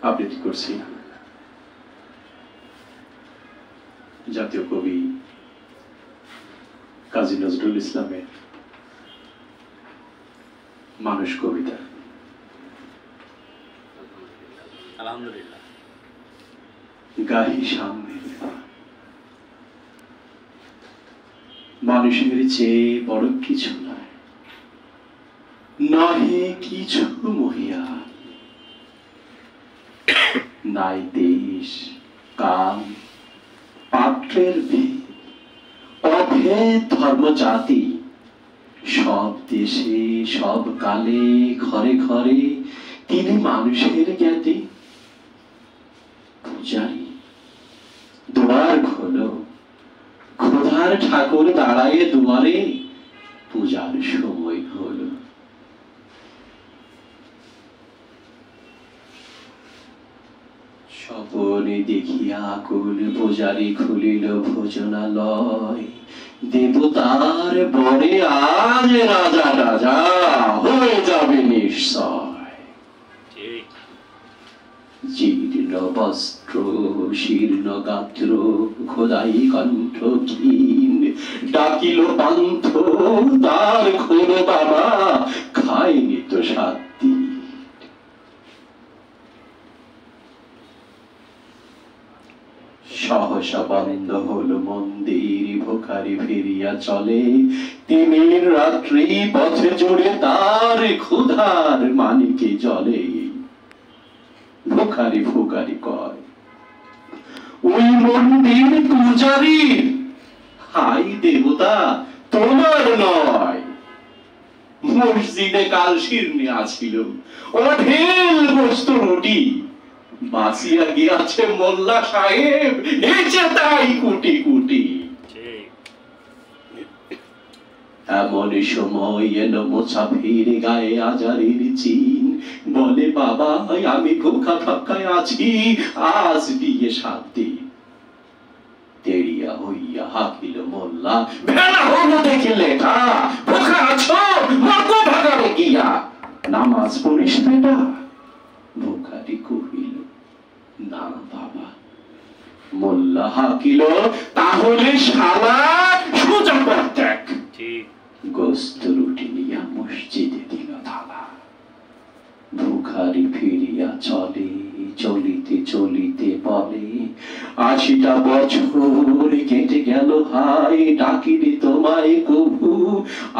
আবৃত্তি করছি না। জাতীয় কবি কাজী নজরুল ইসলামের মানুষ কবিতা। আলহামদুলিল্লাহ। গাহি সামনে মানুষের চেয়ে বড় কিছু নয়, নহে কিছু মহিয়া, নাই দেশ কাল পাত্রের ভেদ, অভেদ ধর্ম জাতি, সব দেশে সব কালে ঘরে ঘরে তিনি মানুষের জ্ঞাতি। পূজারি দুয়ার খোলো, খোদার ঠাকুর দাঁড়ায় দুয়ারে, পূজার সময় হলো। স্বপনে দেখিয়া আকুল পূজারি খুলিল ভোজনালয়, দেবতার বরে আজ রাজা রাজা হয়ে যাবে নিশ্চয়। জীর্ণ বস্ত্র শীর্ণ গাত্র খোদাই কণ্ঠ ক্ষীণ, ডাকিল পান্থ তার খোলো বাবা, খায়নি তো শান্তি। সহসা বন্ধ হলো মন্দির, ভোকারি ফিরিয়া চলে, তিমির রাত্রি পথে জুড়ে তার ক্ষুধার মানিকে জলে। ভোকারি ভোকারি কয়, ওই মন্দির পূজারি, হাই দেবতা তোমার নয়। মসজিদে কাল শিরনি আছিল, অঢেল বস্তু রুটি, বাঁচিয়া গিয়াছে মোল্লা সাহেব, নিচে তাই কুটি কুটি। এমন সময় এলো মুসাফির, গায়ে আজারের চিন, বলে বাবা আমি ভোকা থাকায় আছি, আজ বিয়ে 7 দিন। তেড়িয়া হইয়া হাকিল মোল্লা, ভেলা হলো দেখে লেখা, ভোকা আছো মরকো ভাগাবে গিয়া, নামাজ পড়িস বেটা। ভোকারি কহিল, না বাবা। মোল্লা হাকিল, তাহলে শালা সোজা পথ দেখ। গোস্ত রুটি নিয়া মসজিদে দিল তালা। ভুখারি ফিরিয়া চলে, চলিতে চলিতে বলে, 80টা বছর কেটে গেল হাই, ডাকিনি তোমায় কভু,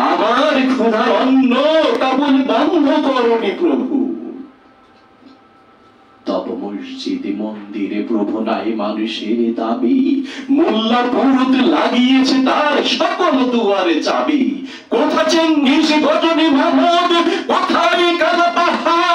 আমার ক্ষুধার অন্ন কেবল বন্ধ করনি প্রভু। তব মসজিদে মন্দিরে প্রভু নাই মানুষের দাবি, মোল্লা পুরুত লাগিয়েছে তার সকল দুয়ারে চাবি। কোথা চেঙ্গিস গজনী মাহমুদ, কোথায় কালা পাহাড়,